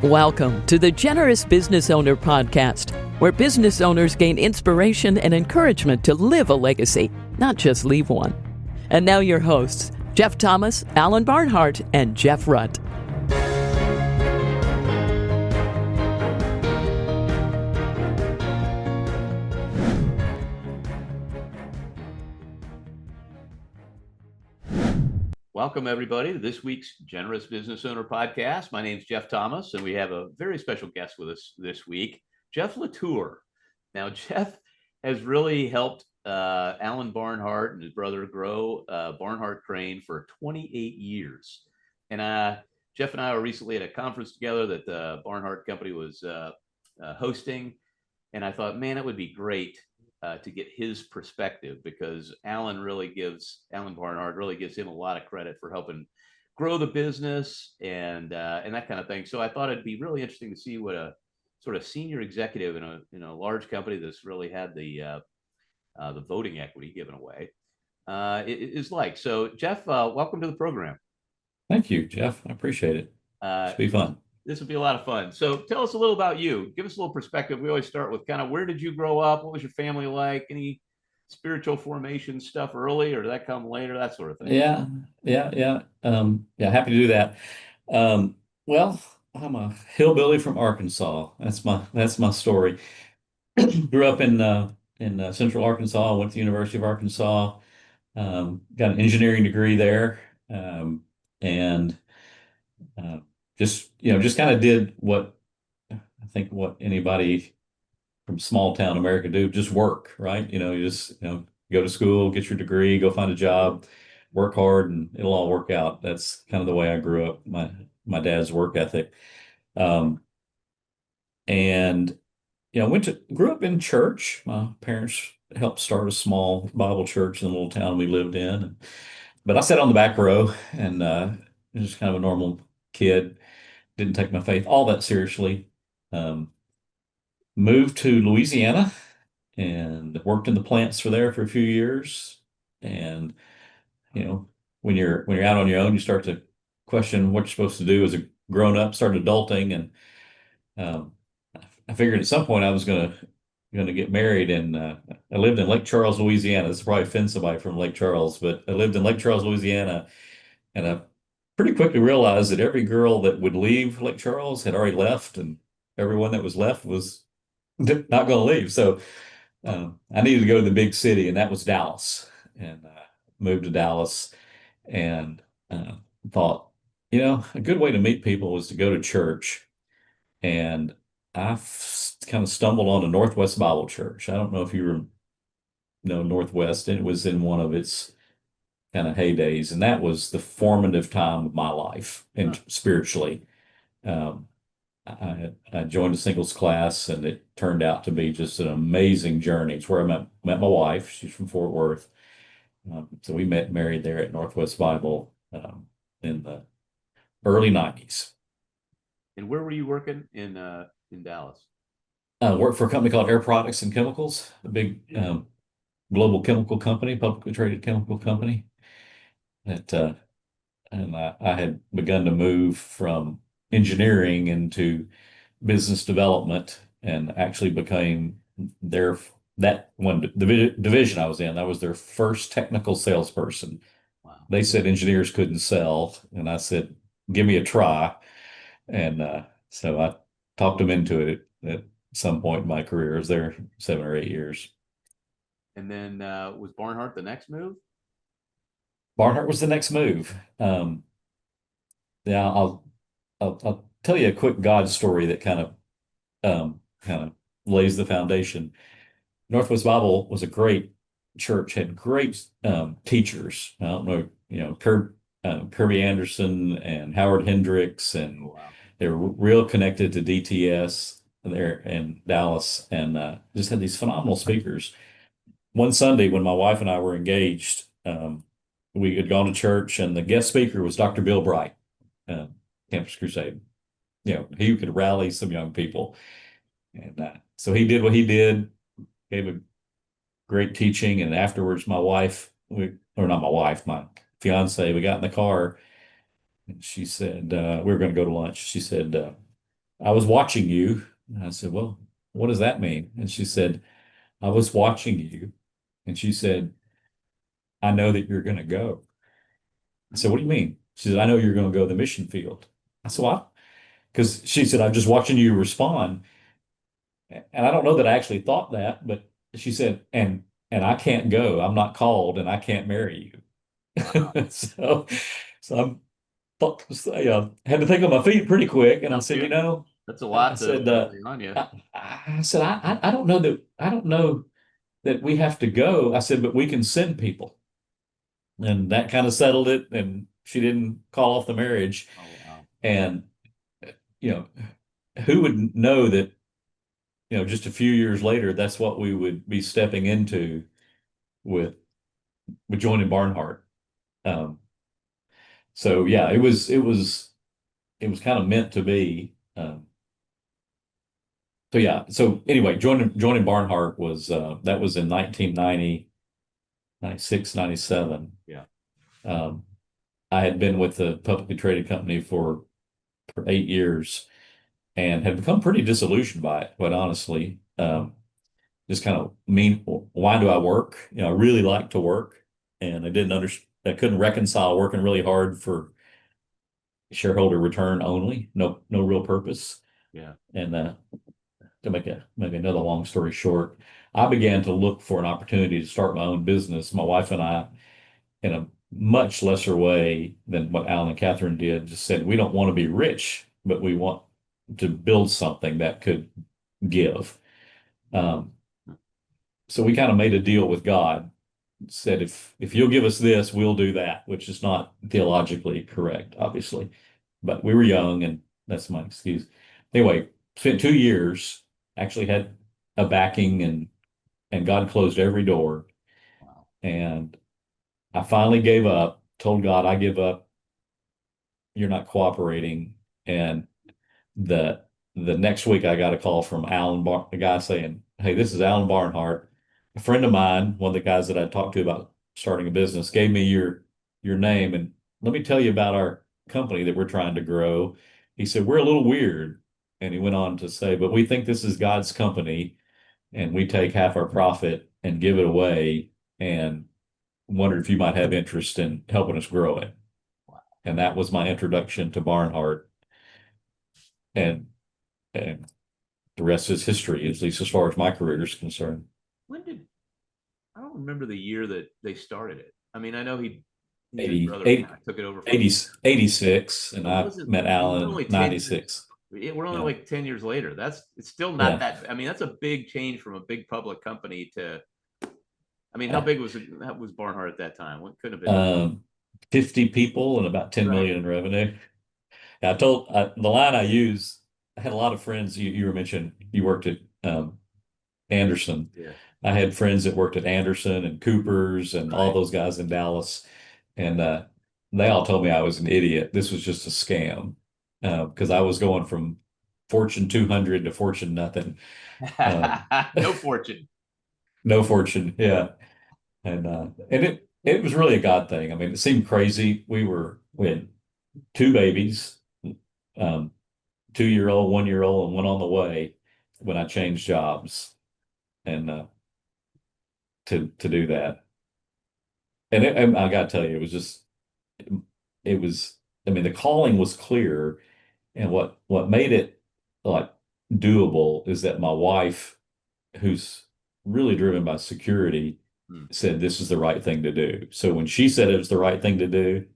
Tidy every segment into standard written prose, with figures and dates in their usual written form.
Welcome to the Generous Business Owner Podcast, where business owners gain inspiration and encouragement to live a legacy, not just leave one. And now your hosts, Jeff Thomas, Alan Barnhart, and Jeff Rutt. Welcome, everybody, to this week's Generous Business Owner Podcast. My name is Jeff Thomas, and we have a very special guest with us this week, Jeff Latture. Now, Jeff has really helped Alan Barnhart and his brother grow Barnhart Crane for 28 years. And Jeff and I were recently at a conference together that the Barnhart Company was hosting. And I thought, man, it would be great to get his perspective, because Alan Barnhart really gives him a lot of credit for helping grow the business and that kind of thing. So I thought it'd be really interesting to see what a sort of senior executive in a large company that's really had the voting equity given away is like. So Jeff, welcome to the program. Thank you, Jeff. I appreciate it. It'll be fun. This will be a lot of fun. So tell us a little about you. Give us a little perspective. We always start with kind of, where did you grow up? What was your family like? Any spiritual formation stuff early, or did that come later? That sort of thing. Yeah. Happy to do that. Well, I'm a hillbilly from Arkansas. That's my story. Grew up in Central Arkansas. Went to the University of Arkansas. Got an engineering degree there, and just kind of did what I think what anybody from small town America do, just work, right? You just go to school, get your degree, go find a job, work hard, and it'll all work out. That's kind of the way I grew up, my dad's work ethic. And grew up in church. My parents helped start a small Bible church in the little town we lived in. But I sat on the back row and just kind of a normal kid. Didn't take my faith all that seriously. Moved to Louisiana and worked in the plants there for a few years. And when you're out on your own, you start to question what you're supposed to do as a grown up. Started adulting, and I figured at some point I was gonna get married. And I lived in Lake Charles, Louisiana. This will probably offend somebody from Lake Charles, but I lived in Lake Charles, Louisiana, and I pretty quickly realized that every girl that would leave Lake Charles had already left, and everyone that was left was not going to leave. So I needed to go to the big city, and that was Dallas. And moved to Dallas, and thought, a good way to meet people was to go to church. And I kind of stumbled on a Northwest Bible Church. I don't know if you know Northwest. It was in one of its kind of heydays, and that was the formative time of my life and spiritually. I joined a singles class, and it turned out to be just an amazing journey. It's where I met my wife. She's from Fort Worth. So we married there at Northwest Bible in the early 90s. And where were you working in Dallas? Worked for a company called Air Products and Chemicals, a big global chemical company, publicly traded chemical company. And I had begun to move from engineering into business development, and actually became that one division I was in. I was their first technical salesperson. Wow. They said engineers couldn't sell, and I said, give me a try. And so I talked them into it at some point in my career. I was there 7 or 8 years. And then was Barnhart the next move? Barnhart was the next move. I'll tell you a quick God story that kind of lays the foundation. Northwest Bible was a great church, had great teachers. I don't know, Kirby Anderson and Howard Hendricks, and Wow. they were real connected to DTS there in Dallas, and just had these phenomenal speakers. One Sunday when my wife and I were engaged, we had gone to church, and the guest speaker was Dr. Bill Bright, Campus Crusade. He could rally some young people. And so he did what he did, gave a great teaching. And afterwards, my fiance, we got in the car, and she said, we were going to go to lunch. She said, I was watching you. And I said, well, what does that mean? And she said, I was watching you. And she said, I know that you're going to go. I said, what do you mean? She said, I know you're going to go to the mission field. I said, what? Because she said, I'm just watching you respond. And I don't know that I actually thought that, but she said, and I can't go. I'm not called and I can't marry Wow. you. So, so I'm had to think on my feet pretty quick. And I No said, kidding. I That's a lot to said, lay on you. I said, I don't know that we have to go. I said, but we can send people. And that kind of settled it. And she didn't call off the marriage. Oh, wow. And, you know, who would know that, just a few years later, that's what we would be stepping into with, joining Barnhart. Um, so yeah, it was kind of meant to be. So yeah. So anyway, joining Barnhart was that was in 1990, 96, 97. Yeah. Um, I had been with the publicly traded company for 8 years and had become pretty disillusioned by it, quite honestly. Just kind of mean, why do I work? I really like to work, and I couldn't reconcile working really hard for shareholder return only, no real purpose. Yeah. And to make maybe another long story short, I began to look for an opportunity to start my own business. My wife and I, in a much lesser way than what Alan and Catherine did, just said, we don't want to be rich, but we want to build something that could give. So we kind of made a deal with God, said, if you'll give us this, we'll do that, which is not theologically correct, obviously. But we were young, and that's my excuse. Anyway, spent 2 years, actually had a backing, and God closed every door. Wow. And I finally gave up, told God, I give up. You're not cooperating. And the the next week I got a call from a guy saying, hey, this is Alan Barnhart. A friend of mine, one of the guys that I talked to about starting a business, gave me your name, and let me tell you about our company that we're trying to grow. He said, we're a little weird. And he went on to say, but we think this is God's company, and we take half our profit and give it away, and wondered if you might have interest in helping us grow it. And that was my introduction to Barnhart. And the rest is history, at least as far as my career is concerned. When did I don't remember the year that they started it. I mean, I know he and his 80, brother 80, kind of took it over from 80, 86, and but I was it met I mean, we're Alan only in 10 years 96. we're only Yeah. like 10 years later. It's still not Yeah. that I mean, that's a big change from a big public company to I mean, how Uh, big was Barnhart at that time? What could have been 50 people and about 10 right. million in revenue. The line I use, I had a lot of friends. You were mentioned, you worked at Anderson. Yeah. I had friends that worked at Anderson and Cooper's and all Right. those guys in Dallas. And they all told me I was an idiot. This was just a scam because I was going from Fortune 200 to Fortune nothing. No fortune. No fortune. Yeah. And it was really a God thing. I mean, it seemed crazy. We had two babies, um, 2-year-old, 1-year-old, and one on the way when I changed jobs and to do that. And I got to tell you, it was. I mean, the calling was clear, and what made it like doable is that my wife, who's really driven by security, Hmm. said this is the right thing to do. So when she said it was the right thing to do,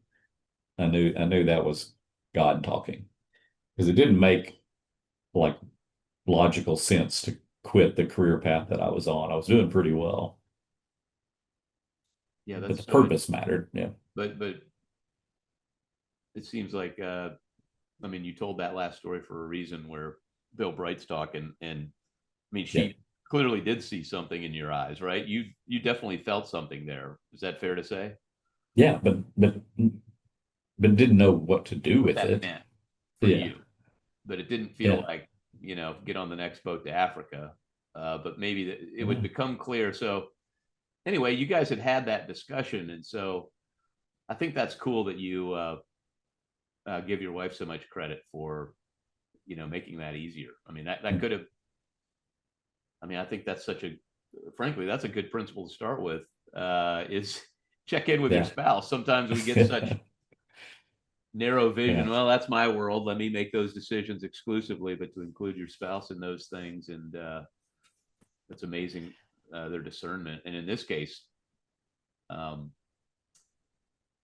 I knew that was God talking because it didn't make like logical sense to quit the career path that I was on. I was doing pretty well, Yeah, but that's the so purpose mattered. Yeah. but it seems like I mean, you told that last story for a reason where Bill Brightstock and I mean, Yeah. she clearly did see something in your eyes, right? You definitely felt something there. Is that fair to say? Yeah, but didn't know what to do What with that it. meant for Yeah. you, but it didn't feel Yeah. like get on the next boat to Africa. But maybe it would Yeah. become clear. So anyway, you guys had that discussion, and so I think that's cool that you give your wife so much credit for making that easier. I mean, that could have, I mean, I think that's frankly, that's a good principle to start with, is check in with your spouse. Sometimes we get such narrow vision. Well, that's my world. Let me make those decisions exclusively, but to include your spouse in those things. And that's amazing, their discernment. And in this case, a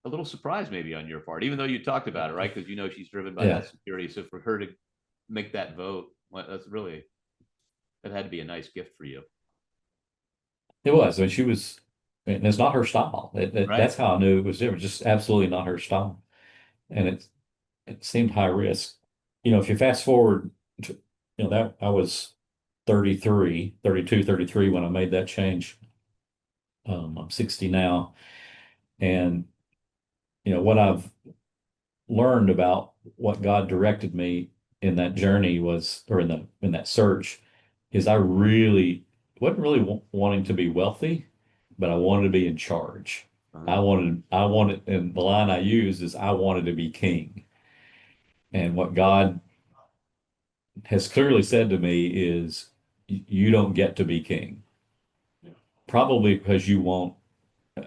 little surprise maybe on your part, even though you talked about it, right? Because she's driven by that security. So for her to make that vote, that had to be a nice gift for you. It was. I mean, she was, and it's not her style. Right. That's how I knew it was different. Just absolutely not her style. And it seemed high risk. If you fast forward to, that I was 32, 33 when I made that change. I'm 60 now. And, what I've learned about what God directed me in that journey was, or in that search, is I really wasn't really wanting to be wealthy, but I wanted to be in charge. I wanted, and the line I use is I wanted to be king. And what God has clearly said to me is, you don't get to be king. Probably because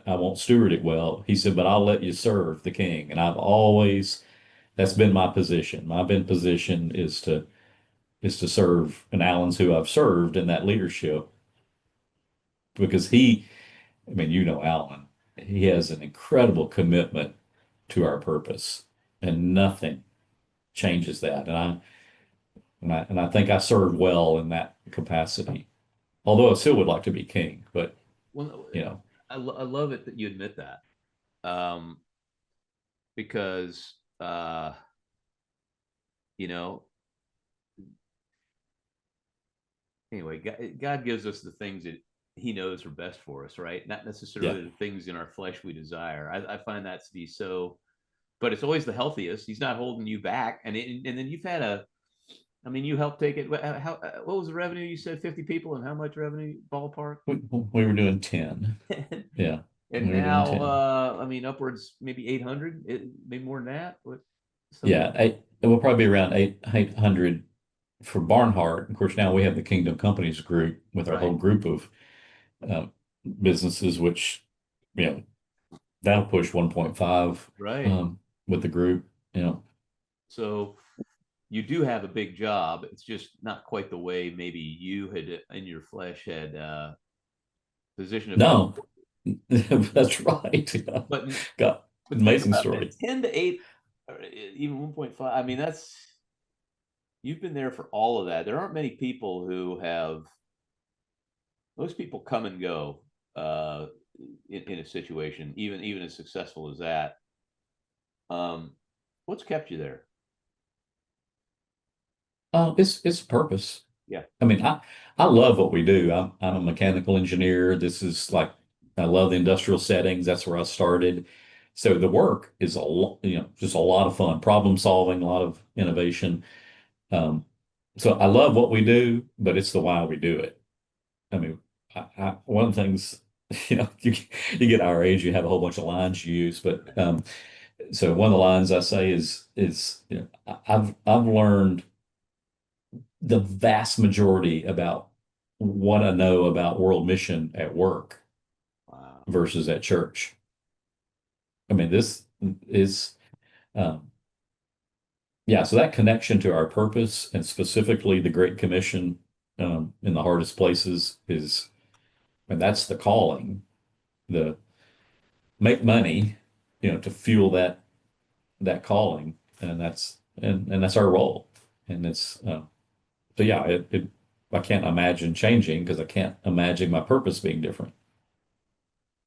I won't steward it well. He said, but I'll let you serve the king. And that's been my position. My position is to serve, and Alan's who I've served in that leadership, because Alan, he has an incredible commitment to our purpose, and nothing changes that. And I think I serve well in that capacity, although I still would like to be king. But I love it that you admit that, because anyway, God gives us the things that He knows are best for us, right? Not necessarily the things in our flesh we desire. I find that to be so, but it's always the healthiest. He's not holding you back, and then you've had you helped take it. What was the revenue? You said 50 people, and how much revenue ballpark? We were doing 10. Yeah. And now, upwards maybe 800, maybe more than that. It will probably be around 800 for Barnhart. Of course, now we have the Kingdom Companies group with our whole group of businesses, which, that'll push 1.5 with the group. So you do have a big job. It's just not quite the way maybe you had in your flesh had positioned it. No, that's right. But amazing story. 10 to 8, or even 1.5. You've been there for all of that. There aren't many people who have. Most people come and go in a situation, even as successful as that. What's kept you there? It's purpose. Yeah. I love what we do. I'm a mechanical engineer. This is like, I love the industrial settings. That's where I started. So the work is just a lot of fun, problem solving, a lot of innovation. So I love what we do, but it's the why we do it. One of the things, you get our age, you have a whole bunch of lines you use, but so one of the lines I say is I've learned the vast majority about what I know about world mission at work versus at church. This is, so that connection to our purpose, and specifically the Great Commission in the hardest places, and that's the calling, the make money, to fuel that calling, and that's our role. And it's, I can't imagine changing, because I can't imagine my purpose being different.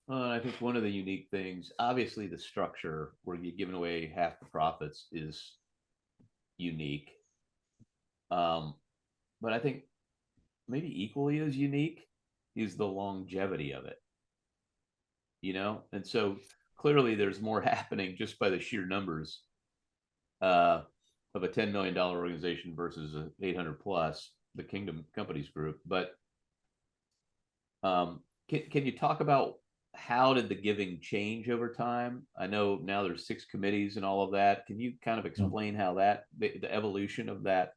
I think one of the unique things, obviously the structure where you're giving away half the profits is unique. But I think maybe equally as unique is the longevity of it, and so clearly there's more happening just by the sheer numbers of a $10 million organization versus a 800 plus, the Kingdom Companies group. But can you talk about how did the giving change over time? I know now there's 6 committees and all of that. Can you kind of explain how the evolution of that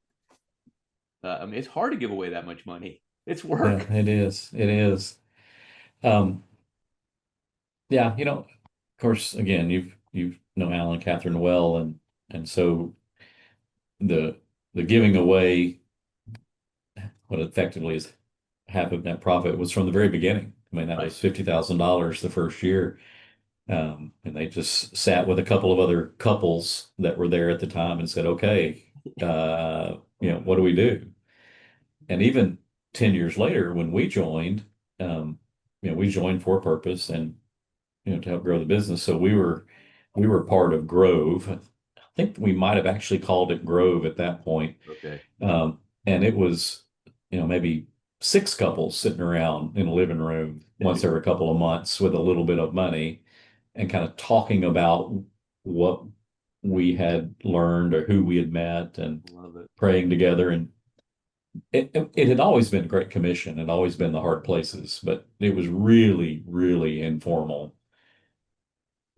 I mean, it's hard to give away that much money. It's Yeah, work. it is. It is. Um, yeah, of course, again, you've known Alan and Catherine well, and so the the giving away what effectively is half of net profit was from the very beginning. I mean, that Right. was $50,000 the first year. And they just sat with a couple of other couples that were there at the time and said, okay, what do we do? And even 10 years later, when we joined, um, we joined for a purpose and, to help grow the business. So we were part of Grove. I think we might have actually called it Grove at that point. Okay. And it was, maybe six couples sitting around in a living room once every couple of months with a little bit of money and kind of talking about what we had learned or who we had met and Love it. praying together. And it had always been Great Commission and always been the hard places, but it was really, really informal,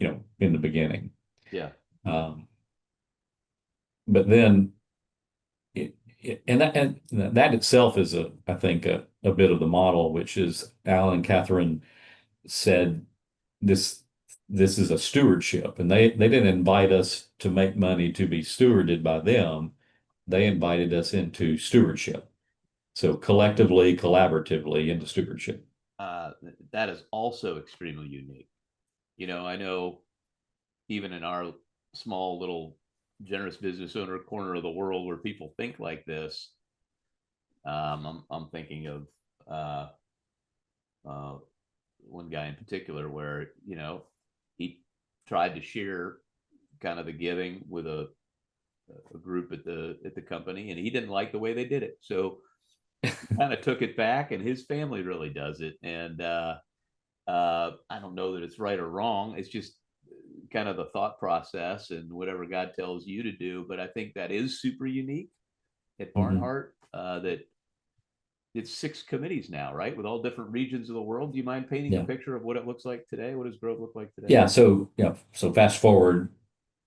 in the beginning. Yeah. Um, but then and that itself is I think a bit of the model, which is Alan and Catherine said this this is a stewardship, and they didn't invite us to make money to be stewarded by them. They invited us into stewardship. So collectively, collaboratively into stewardship. Uh, that is also extremely unique. I know even in our small little generous business owner corner of the world where people think like this, I'm thinking of uh, one guy in particular where he tried to share kind of the giving with a group at the company, and he didn't like the way they did it, so he kind of took it back, and his family really does it. And I don't know that it's right or wrong. It's just kind of the thought process and whatever God tells you to do. But I think that is super unique at Mhm. Barnhart. That it's six committees now, right, with all different regions of the world. Do you mind painting a Yeah. picture of what it looks like today? What does Grove look like today? Yeah. So fast forward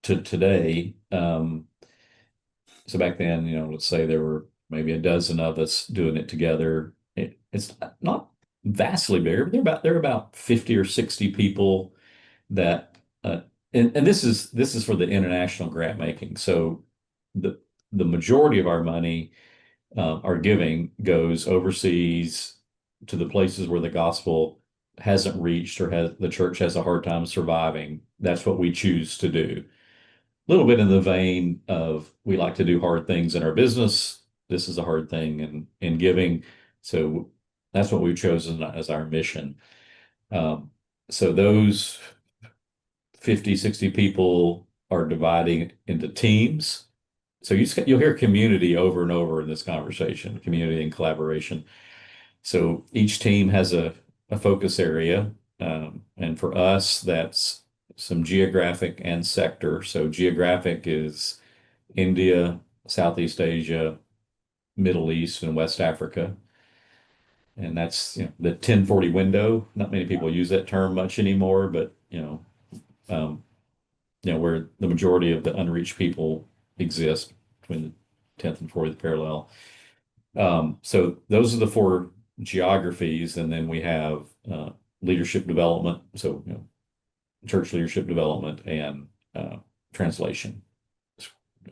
to today. So back then, let's say there were maybe a dozen of us doing it together. It's not vastly bigger, but there are about 50 or 60 people that and this is for the international grant making. So the the majority of our money, our giving goes overseas to the places where the gospel hasn't reached or has the church has a hard time surviving. That's what we choose to do. A little bit in the vein of we like to do hard things in our business. This is a hard thing in giving. So that's what we've chosen as our mission. Um, so those 50, 60 people are dividing into teams. So you'll hear community over and over in this conversation, community and collaboration. So each team has a focus area. And for us, that's some geographic and sector. So geographic is India, Southeast Asia, Middle East, and West Africa. And that's, the 1040 window. Not many people use that term much anymore, but, um, where the majority of the unreached people exist between the 10th and 40th parallel. So those are the four geographies, and then we have leadership development. So, church leadership development and translation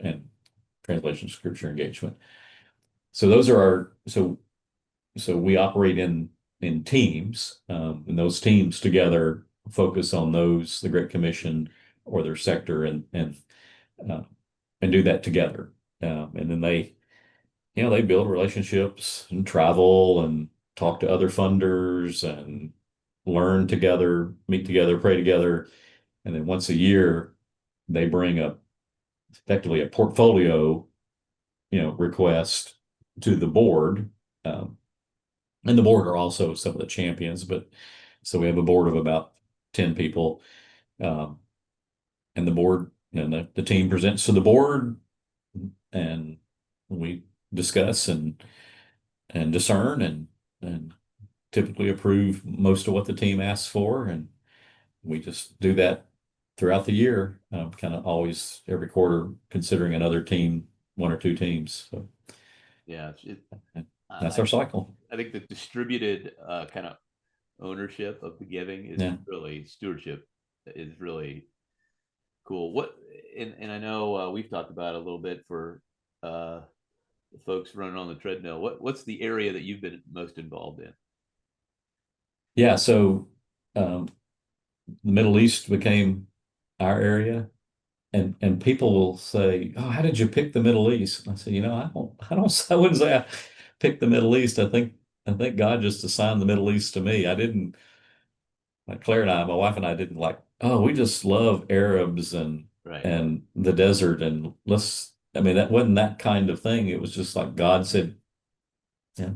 and translation scripture engagement. So those are so we operate in teams, and those teams together focus on the Great Commission or their sector, uh, and do that together. And then they build relationships and travel and talk to other funders and learn together, meet together, pray together. And then once a year, they bring effectively a portfolio, request to the board. Um, and the board are also some of the champions, but so we have a board of about 10 people. Um, and the board and the team presents to the board, and we discuss and discern and typically approve most of what the team asks for. And we just do that throughout the year, kind of always every quarter considering another team, one or two teams. So Yeah. That's I, our cycle. I think the distributed kind of ownership of the giving is Yeah. really stewardship is really cool. And I know we've talked about it a little bit for uh, the folks running on the treadmill. What's the area that you've been most involved in? Yeah. So um, the Middle East became our area. And people will say, "Oh, how did you pick the Middle East?" And I say, I wouldn't say I picked the Middle East. I think God just assigned the Middle East to me. I didn't, like Claire and I, my wife and I didn't like, oh, we just love Arabs Right. and the desert and I mean, that wasn't that kind of thing. It was just like God said, yeah,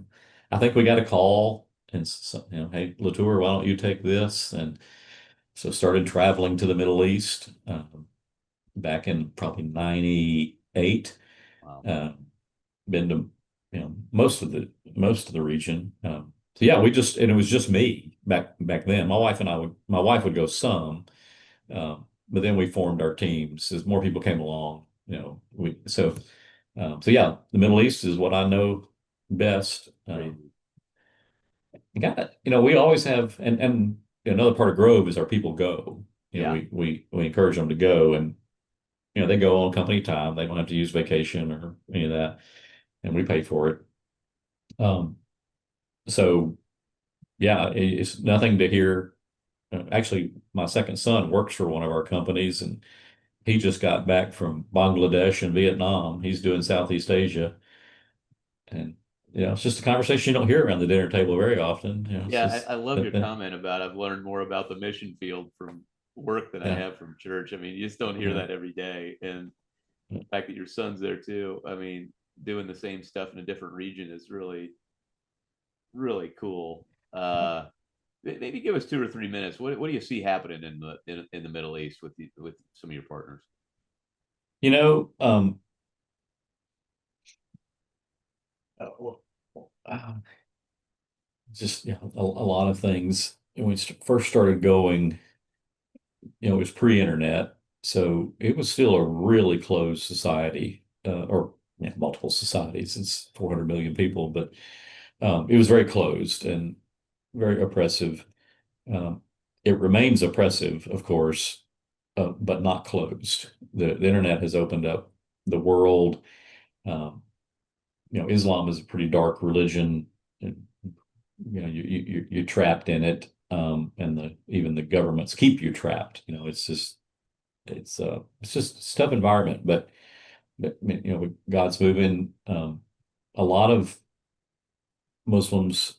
I think we got a call and so, hey, Latour, why don't you take this? And so started traveling to the Middle East. Back in probably 98. Wow. Um, been to most of the region. So yeah, and it was just me back then. My wife would go some, but then we formed our teams as more people came along. So yeah, the Middle East is what I know best. Crazy. We always have, and another part of Grove is our people go. Yeah. We encourage them to go, and they go on company time. They don't have to use vacation or any of that, and we pay for it. So yeah, it's nothing to hear. Actually, my second son works for one of our companies, and he just got back from Bangladesh and Vietnam. He's doing Southeast Asia, and it's just a conversation you don't hear around the dinner table very often. It's Yeah, just I love your comment about I've learned more about the mission field from work than I yeah, have from church. I mean, you just don't hear yeah, that every day. And the fact that your son's there too, I mean, doing the same stuff in a different region is really, really cool. Maybe give us 2 or 3 minutes. What do you see happening in the Middle East with some of your partners? you know, um, well, uh, just a lot of things. When we first started going, it was pre-internet, so it was still a really closed society, or multiple societies. It's 400 million people, but it was very closed and very oppressive. Um, it remains oppressive, of course, but not closed. The internet has opened up the world. Um, Islam is a pretty dark religion. And, you're trapped in it, and even the governments keep you trapped. It's just a tough environment, but with God's moving. A lot of Muslims,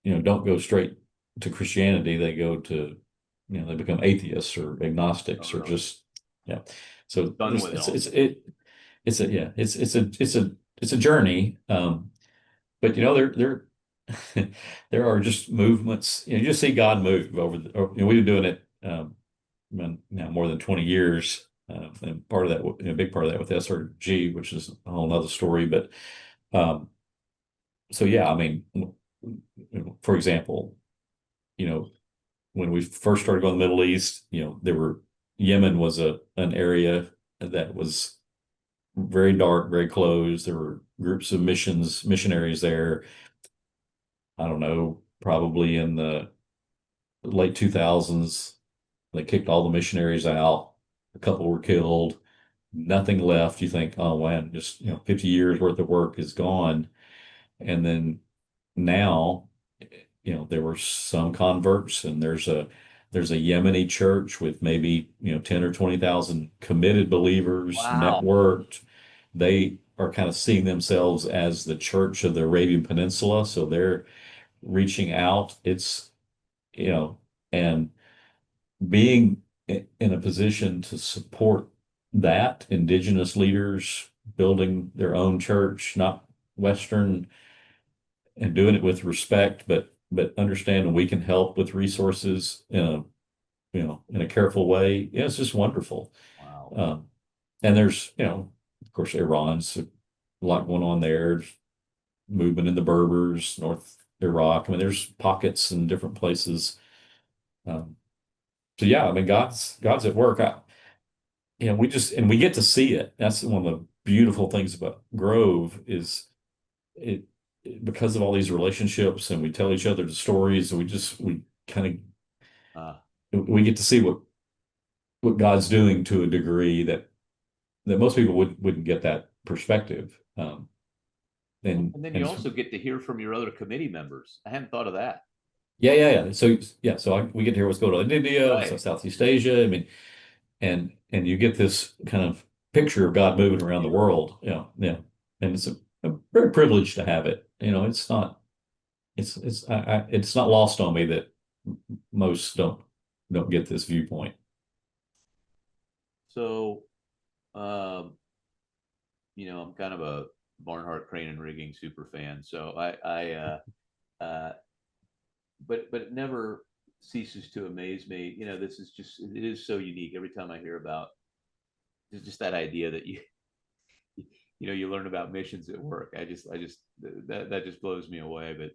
don't go straight to Christianity. They go to, they become atheists or Oh, agnostics or really? just, yeah. So Done with it all. it's a yeah, it's a journey. But there are just movements. You just see God move we've been doing it now more than 20 years. And part of that, a big part of that with SRG, which is a whole nother story. But um, so yeah, I mean, for example, you know, when we first started going to the Middle East, Yemen was an area that was very dark, very closed. There were groups of missionaries there. I don't know, probably in the late 2000s, they kicked all the missionaries out. A couple were killed. Nothing left. You think, oh man, just 50 years worth of work is gone. And then now, there were some converts, and there's a Yemeni church with maybe 10 or 20,000 committed believers, Wow. networked. They are kind of seeing themselves as the church of the Arabian Peninsula, so they're reaching out. It's and being in a position to support that indigenous leaders building their own church, not Western, and doing it with respect, but understanding we can help with resources in a careful way. Yeah, it's just wonderful. Wow. And there's of course Iran's a lot going on there. Movement in the Berbers, North Iraq. I mean, there's pockets in different places. Um, so yeah, I mean, God's at work. We get to see it. That's one of the beautiful things about Grove is it because of all these relationships and we tell each other the stories, we kind Uh, of we get to see what God's doing to a degree that most people wouldn't get that perspective. and then And you it's, also get to hear from your other committee members. I hadn't thought of that. yeah. So yeah, so we get to hear what's going on in India, so Right. Southeast Asia. I mean, and you get this kind of picture of God moving around the world. Yeah, and it's a very privileged to have it. It's not it's not lost on me that most don't get this viewpoint. So, um, I'm kind of a Barnhart Crane and Rigging super fan. So uh, but it never ceases to amaze me. This is just, it is so unique every time I hear about just that idea that you learn about missions at work. I just that just blows me away. But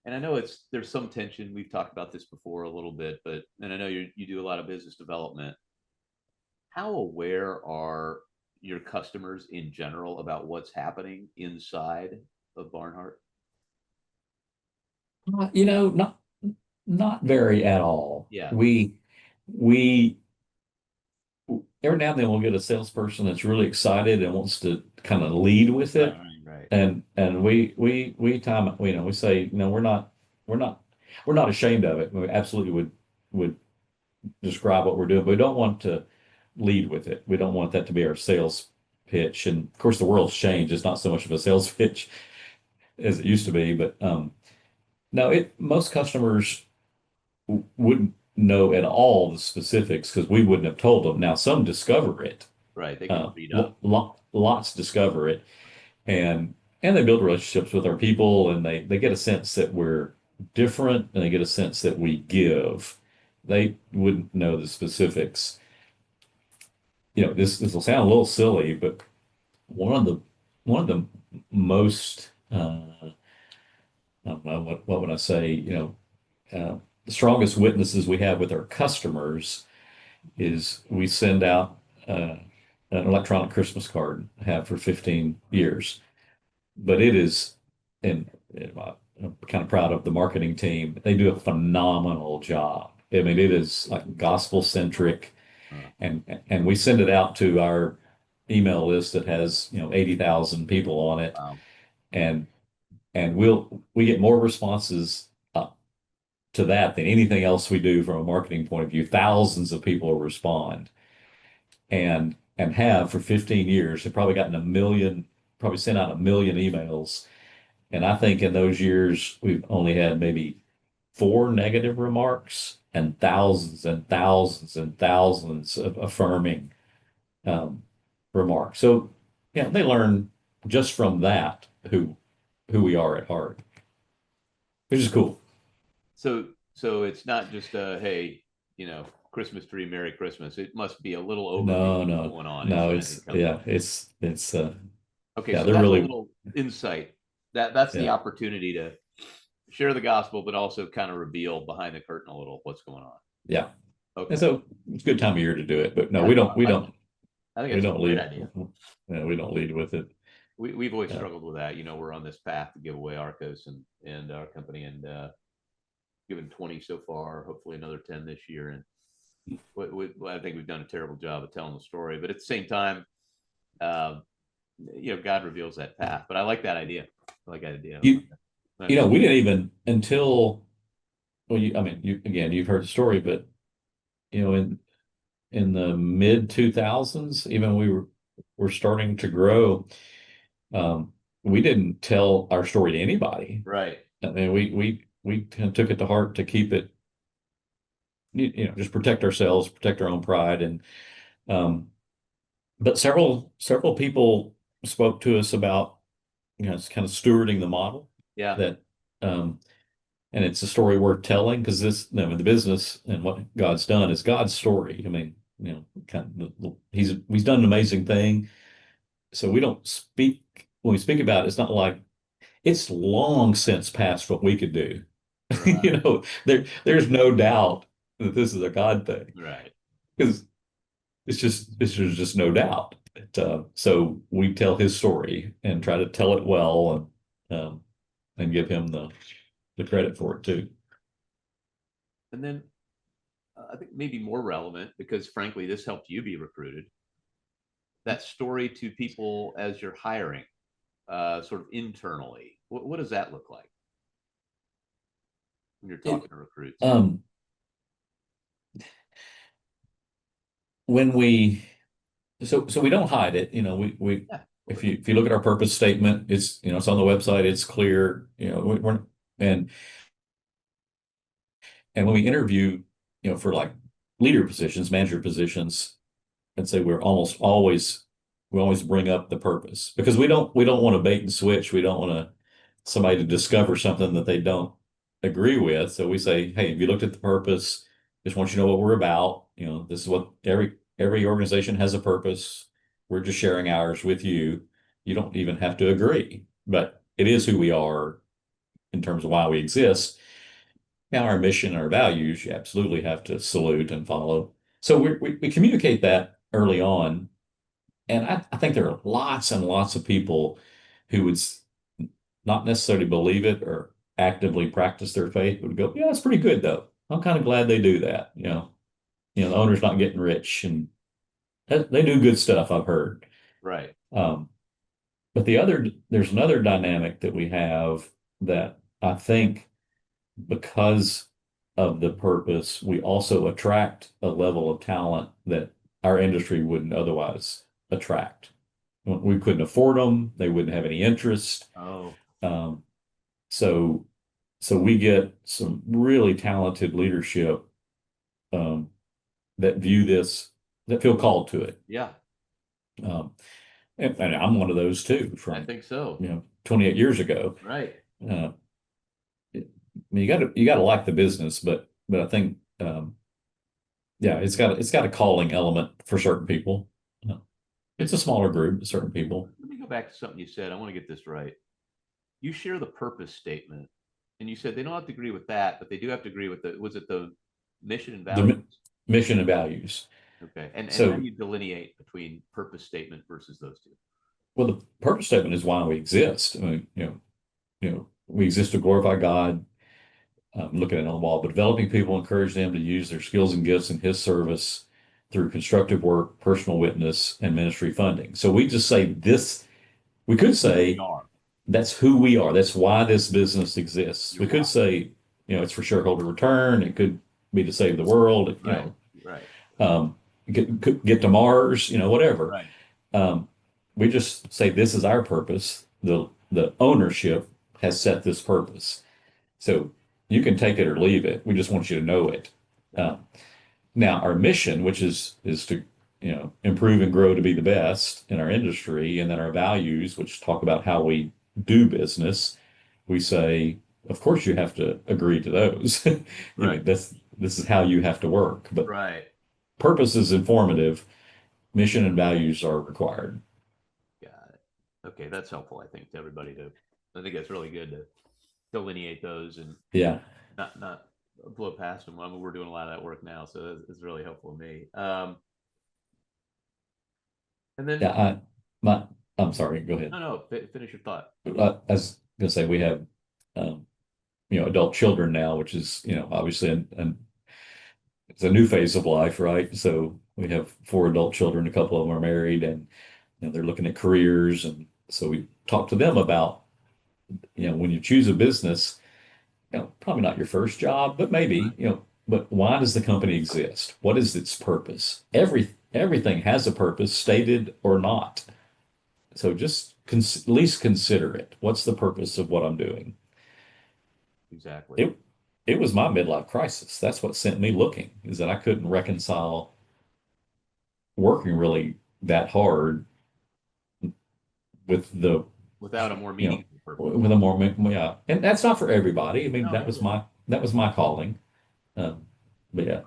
and I know there's some tension. We've talked about this before a little bit, but and I know you do a lot of business development. How aware are your customers in general about what's happening inside of Barnhart? Not very at all. Yeah. We every now and then we'll get a salesperson that's really excited and wants to kind of lead with Right, it. right. And we say, no, we're not ashamed of it. We absolutely would describe what we're doing, but we don't want to lead with it. We don't want that to be our sales pitch. And of course, the world's changed. It's not so much of a sales pitch as it used to be, but no, it most customers wouldn't know at all the specifics because we wouldn't have told them. Now, some discover it. Right. They can read up. Lots discover it, and they build relationships with our people, and they get a sense that we're different, and they get a sense that we give. They wouldn't know the specifics. This will sound a little silly, but one of the most I don't know what would I say, the strongest witnesses we have with our customers is we send out an electronic Christmas card, have for 15 years. But it is, and I'm kind of proud of the marketing team. They do a phenomenal job. I mean, it is like gospel centric, Uh, and we send it out to our email list that has 80,000 people on it, wow. and we get more responses to that than anything else we do from a marketing point of view. Thousands of people respond and have for 15 years. They've probably gotten probably sent out 1 million emails. And I think in those years, we've only had maybe 4 negative remarks and thousands and thousands and thousands of affirming um, remarks. So, they learn just from that who we are at heart, which is cool. So it's not just hey, Christmas tree, Merry Christmas. It must be a little overview No, of what's no, going on no. inside the It's company. yeah, it's Okay, yeah. so They're that's a really little insight. That's the yeah, opportunity to share the gospel, but also kind of reveal behind the curtain a little what's going on. yeah. And Okay. so it's a good time of year to do it. But no, Yeah, we no, don't we I like it. don't I think we it's a don't great lead. idea. We don't lead with it. We've always Yeah. struggled with that. We're on this path to give away Arcos and our company, and given 20 so far, hopefully another 10 this year. And I think we've done a terrible job of telling the story, but at the same time, um, God reveals that path. But I like that idea. I like that idea. You Nice. we didn't even until I mean, you've heard the story, but in the mid 2000s, even were starting to grow. Um, we didn't tell our story to anybody. Right. I mean, we kind of took it to heart to keep it, just protect ourselves, protect our own pride, and um, but several people spoke to us about it's kind of stewarding the model Yeah. that um, and it's a story worth telling because the business and what God's done is God's story. I mean, kind of he's done an amazing thing. So we don't speak when we speak about it, it's not like it's long since past what we could do. Right. There's no doubt that this is a God thing Right. because there's just no doubt. So we tell his story and try to tell it well, and give him the credit for it too. And then I think maybe more relevant, because frankly, this helped you be recruited, that story to people as you're hiring, sort of internally. What does that look like when you're talking to recruits? When we so we don't hide it. We Yeah. if you look at our purpose statement, it's on the website, it's clear. We're and when we interview, for like leader positions, manager positions, I'd say we always bring up the purpose, because we don't want to bait and switch. We don't want somebody to discover something that they don't agree with. So we say, hey, have you looked at the purpose? Just want you to know what we're about. This is what every organization has a purpose. We're just sharing ours with you. You don't even have to agree, but it is who we are in terms of why we exist. Now, our mission, our values, you absolutely have to salute and follow. So we communicate that early on. And I think there are lots and lots of people who would not necessarily believe it or actively practice their faith, would go, yeah, it's pretty good though. I'm kind of glad they do that. The owner's not getting rich, and they do good stuff, I've heard. Right. But there's another dynamic that we have that I think, because of the purpose, we also attract a level of talent that our industry wouldn't otherwise attract. We couldn't afford them. They wouldn't have any interest. Oh, Um, so, so we get some really talented leadership, um, that view this, that feel called to it. yeah, Um, and I'm one of those too, I from, think so. 28 years ago. Right. Uh, I mean, you gotta like the business, but I think, yeah, it's got a calling element for certain people. It's a smaller group, certain people. Let me go back to something you said. I want to get this right. You share the purpose statement, and you said they don't have to agree with that, but they do have to agree with was it the mission and The values? mission and values. Okay. And how do So, you delineate between purpose statement versus those two? well, the purpose statement is why we exist. I mean, we exist to glorify God. Looking at it on the wall, but developing people, encourage them to use their skills and gifts in His service through constructive work, personal witness, and ministry funding. So we just say this. We could We say are. that's who we are. That's why this business exists. You're We could why. say, it's for shareholder return. It could be to save the world. Right. Right. Um, get to Mars. Whatever. Right. Um, we just say this is our purpose. The ownership has set this purpose. So you can take it or leave it. We just want you to know it. Got it. Now, our mission, which is to improve and grow to be the best in our industry, and then our values, which talk about how we do business, we say, of course, you have to agree to those. Right. This is how you have to work. But Right. purpose is informative. Mission and values are required. Got it. Okay, that's helpful, I think, to everybody to. I think that's really good to delineate those and Yeah. not blow past them. I mean, we're doing a lot of that work now, so it's really helpful to me. And then Yeah. I'm sorry. Go ahead. no, finish your thought. I was gonna say we have, um, adult children now, which is, obviously it's a new phase of life, right? So we have 4 adult children, a couple of them are married, and they're looking at careers, and so we talk to them about, when you choose a business, probably not your first job, but maybe, but why does the company exist? What is its purpose? Everything has a purpose, stated or not. So just at least consider it. What's the purpose of what I'm doing? Exactly. It was my midlife crisis. That's what sent me looking, is that I couldn't reconcile working really that hard with Without a more you know, meaningful purpose. with a more, yeah. And that's not for everybody. I mean, No, that no, was no. my calling. But yeah.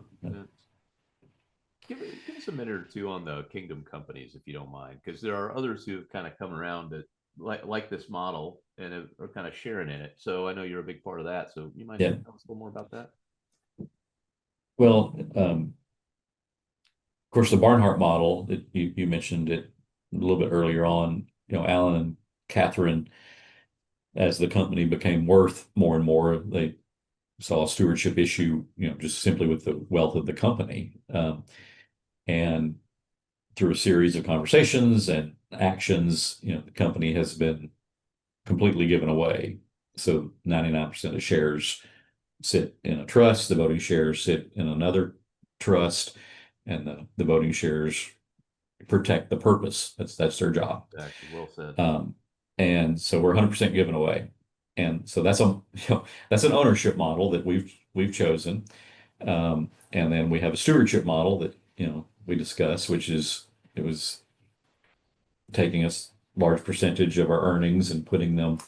Give us a minute or two on the kingdom companies, if you don't mind, because there are others who have kind of come around that like this model and are kind of sharing in it. So I know you're a big part of that. So you mind Yeah. tell us a little more about that? Well, of course, the Barnhart model that you mentioned, a little bit earlier on, Alan and Catherine, as the company became worth more and more, they saw a stewardship issue, just simply with the wealth of the company. And through a series of conversations and actions, the company has been completely given away. So 99% of shares sit in a trust, the voting shares sit in another trust, and the voting shares protect the purpose. That's their job. Exactly. Well said. And so we're 100% given away. And so that's an ownership model that we've chosen. And then we have a stewardship model that, we discuss, which is it was taking a large percentage of our earnings and putting them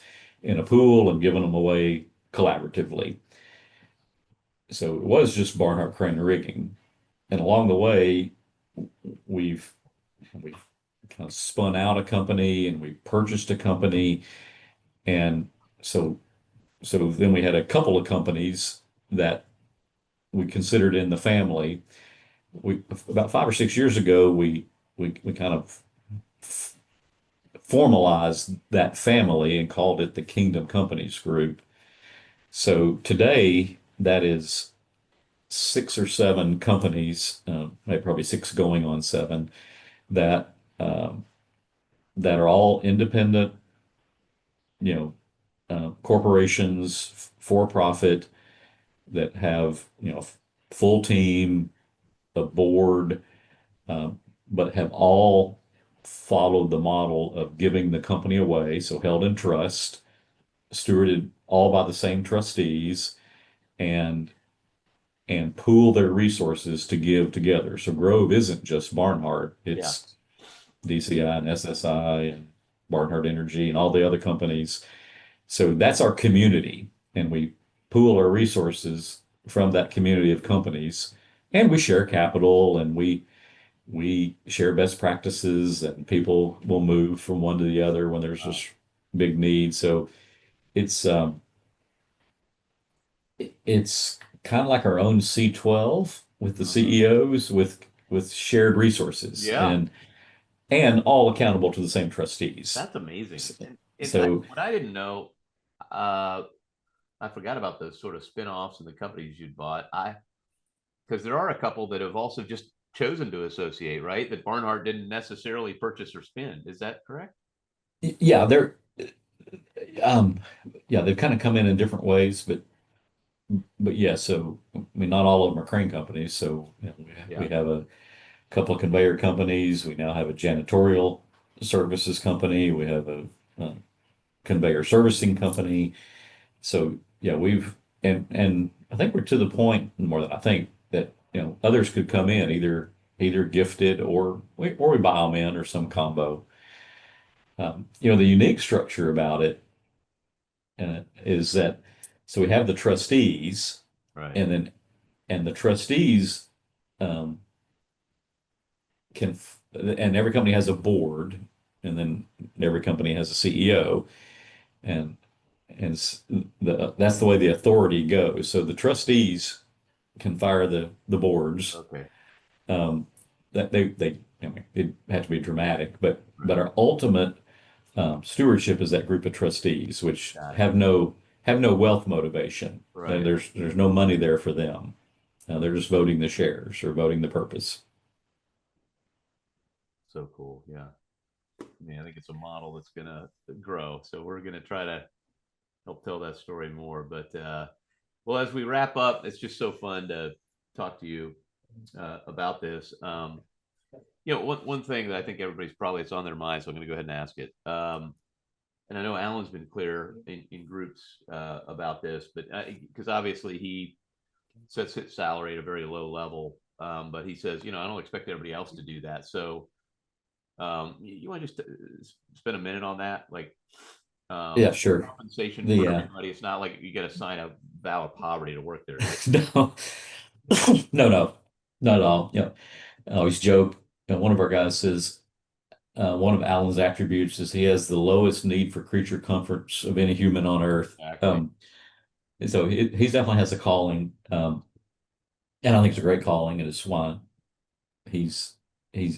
in a pool and giving them away collaboratively. So it was just Barnhart Crane Rigging. And along the way, we've kind of spun out a company and we purchased a company. And so then we had a couple of companies that we considered in the family. We about 5 or 6 years ago, we kind of formalized that family and called it the Kingdom Companies Group. So today, that is 6 or 7 companies, maybe probably six going on seven, that that are all independent, corporations for profit that have full team, a board, but have all followed the model of giving the company away, so held in trust, stewarded all by the same trustees, and pool their resources to give together. So Grove isn't just Barnhart; it's DCI and SSI and Barnhart Energy and all the other companies. So that's our community, and we pool our resources from that community of companies, and we share capital, and we share best practices, and people will move from one to the other when there's just big need. So it's it's kind of like our own C12 with the CEOs with shared resources Yeah. and all accountable to the same trustees. That's amazing. So what I didn't know, I forgot about those sort of spin-offs and the companies you'd bought. Because there are a couple that have also just chosen to associate, right? That Barnhart didn't necessarily purchase or spin. Is that correct? yeah, they've kind of come in different ways, but yeah, so I mean, not all of them are crane companies. So we have a couple of conveyor companies. We now have a janitorial services company. We have a conveyor servicing company. So yeah, and I think we're to the point, more than I think, that others could come in, either gifted or we buy them in, or some combo. The unique structure about it is that, so we have the trustees, Right. and the trustees um, and every company has a board, and then every company has a CEO, and that's the way the authority goes. So the trustees can fire the boards. Okay. That I mean, it had to be dramatic, but our ultimate stewardship is that group of trustees, which have no wealth motivation. Right. There's no money there for them. They're just voting the shares or voting the purpose. So cool. Yeah. I think it's a model that's going to grow. So we're going to try to help tell that story more. But well, as we wrap up, it's just so fun to talk to you about this. One thing that I think it's on their mind, so I'm going to go ahead and ask it. And I know Alan's been clear in groups about this, but because obviously he sets his salary at a very low level, but he says, I don't expect everybody else to do that. So you want to just spend a minute on that? Like, Yeah, sure. Compensation for everybody. It's not like you got to sign a vow of poverty to work there. No, no, not at all. I always joke. One of our guys says one of Alan's attributes is he has the lowest need for creature comforts of any human on earth. Exactly. And so he definitely has a calling, and I think it's a great calling, and it's why he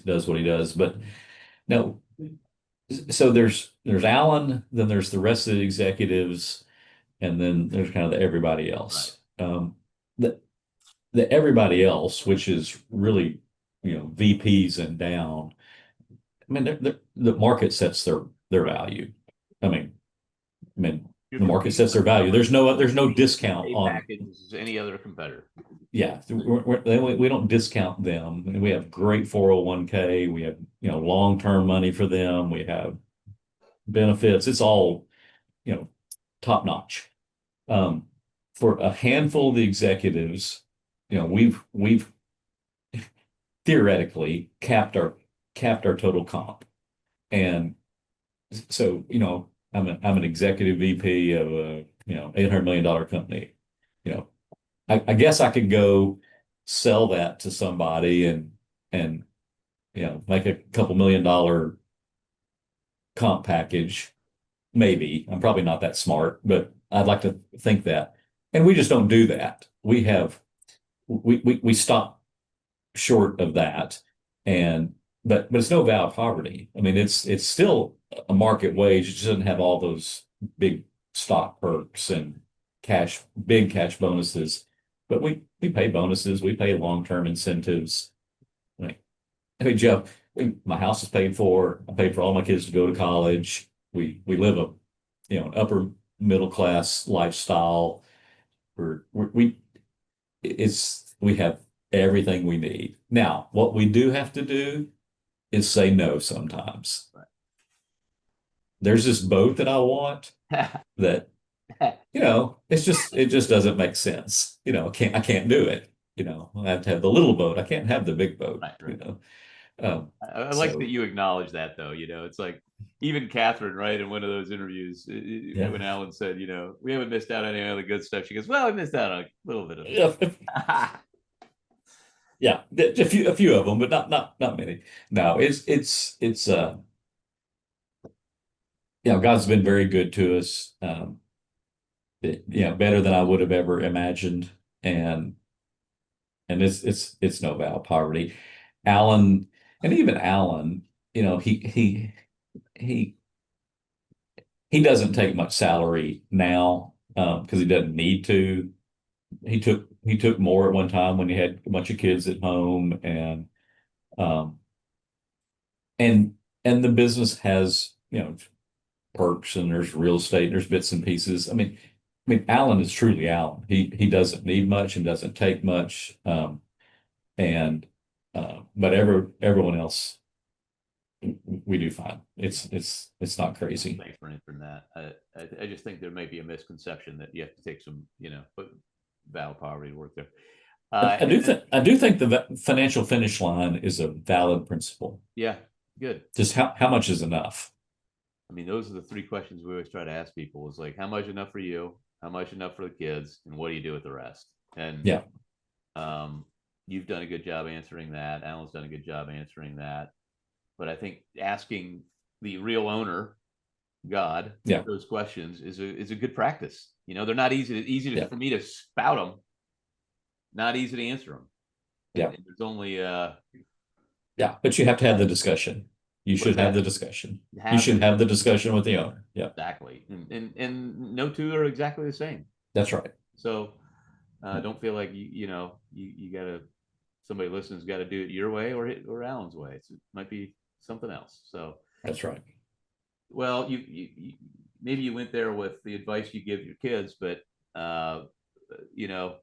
does what he does. But no, So there's Alan, then there's the rest of the executives, and then there's kind of the everybody Right. else. The the everybody else, which is really, VPs and down. I mean, the market sets their value. I mean, I mean, You're the market competing sets with their value. somebody There's no discount pay on. package as any other competitor. Yeah, we don't discount them. I mean, we have great 401k. We have, long-term money for them. We have benefits. It's all, top notch. Um, for a handful of the executives, we've theoretically capped our total comp. And so, I'm an executive VP of a, $800 million company. You know, I guess I could go sell that to somebody and make a couple $1 million comp package. Maybe. I'm probably not that smart, but I'd like to think that. And we just don't do that. We stop short of that. And but it's no vow of poverty. I mean, it's still a market wage. It just doesn't have all those big stock perks and big cash bonuses. But we pay bonuses, we pay long-term incentives. Like, hey Jeff, my house is paid for. I paid for all my kids to go to college. We live an upper middle class lifestyle. We we have everything we need. Now, what we do have to do is say no sometimes. Right. There's this boat that I want that, it just doesn't make sense. I can't do it. I have to have the little boat. I can't have the big boat, Right, right. I like that So you acknowledge that, though. It's like even Catherine, right, in one of those interviews, yeah. when Alan said, we haven't missed out on any other good stuff. She goes, "Well, I missed out on a little bit of Yeah, it." yeah, a few of them, but not many. No, it's God's been very good to us. Better than I would have ever imagined, and it's no vow of poverty. Alan, and even Alan, he he doesn't take much salary now, because he doesn't need to. He took more at one time when he had a bunch of kids at home, um and and the business has, perks, and there's real estate, there's bits and pieces. I mean, Alan is truly Alan. He doesn't need much and doesn't take much. And but everyone else, we do fine. It's not crazy. Thanks for answering that. I just think there may be a misconception that you have to take some, but vow of poverty to work there. I do think the financial finish line is a valid principle. Yeah, good. Just how much is enough? I mean, those are the three questions we always try to ask people: is like, how much enough for you, how much enough for the kids, and what do you do with the rest? And Yeah, you've done a good job answering that. Alan's done a good job answering that. But I think asking the real owner, God, yeah, those questions is a good practice. They're not yeah, for me to spout them, not easy to answer them. yeah, And there's only yeah. But you have to have the discussion. You what's should have that? the discussion. You Have should have the discussion with the owner. Yeah, exactly, and no two are exactly the same. that's right. So don't feel like you gotta, somebody listening's got to do it your way or Alan's way. It might be something else. So That's right. well, you maybe you went there with the advice you give your kids, but you know,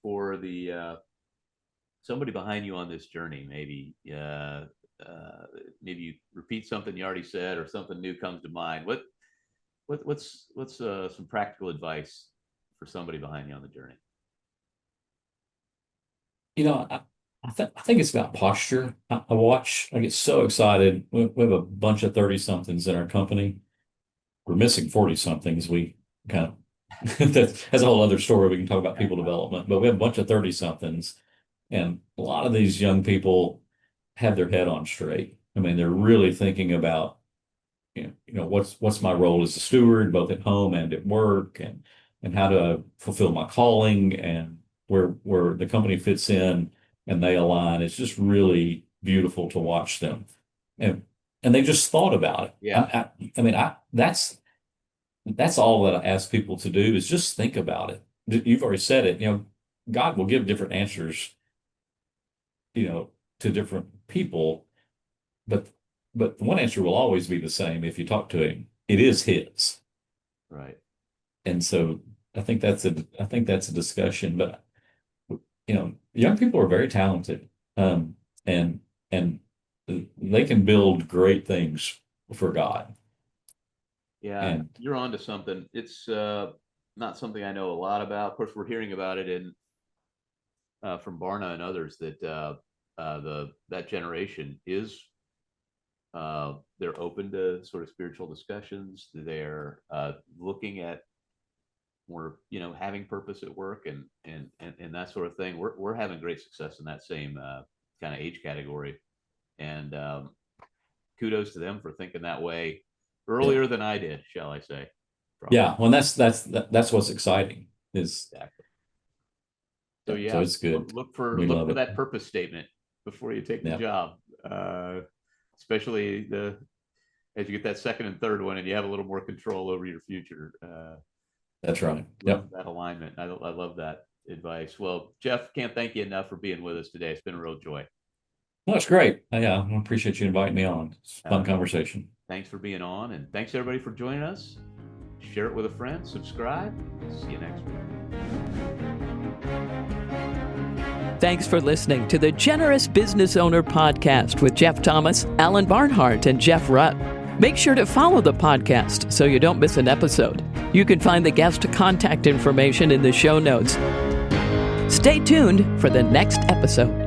for the somebody behind you on this journey, maybe you repeat something you already said or something new comes to mind. What's some practical advice for somebody behind you on the journey? I think it's about posture. I get so excited. We have a bunch of 30 somethings in our company. We're missing 40 somethings. We kind of, that's a whole other story. We can talk about people development, but we have a bunch of 30 somethings. And a lot of these young people have their head on straight. I mean, they're really thinking about, what's my role as a steward, both at home and at work, and how to fulfill my calling, and where the company fits in and they align. It's just really beautiful to watch them. And and they just thought about it. Yeah. I mean, that's all that I ask people to do is just think about it. You've already said it, God will give different answers, to different people, but one answer will always be the same if you talk to him. It is his. Right. And so I think that's a discussion, but young people are very talented, and they can build great things for God. Yeah, And you're onto something. It's not something I know a lot about. Of course, we're hearing about it from Barna and others that that generation is they're open to sort of spiritual discussions. They're looking at more, having purpose at work and that sort of thing. We're having great success in that same kind of age category, and kudos to them for thinking that way earlier than I did, shall I say? Probably. Yeah, well, that's what's exciting is exactly. So so it's good. Look for that purpose statement before you take the job, especially as you get that second and third one, and you have a little more control over your future. That's right. Yep, that alignment. I love that advice. Well, Jeff, can't thank you enough for being with us today. It's been a real joy. Well, it's great. Yeah, I appreciate you inviting me on. It's a fun conversation. Thanks for being on, and thanks everybody for joining us. Share it with a friend, subscribe. See you next week. Thanks for listening to the Generous Business Owner Podcast with Jeff Thomas, Alan Barnhart, and Jeff Rutt. Make sure to follow the podcast so you don't miss an episode. You can find the guest contact information in the show notes. Stay tuned for the next episode.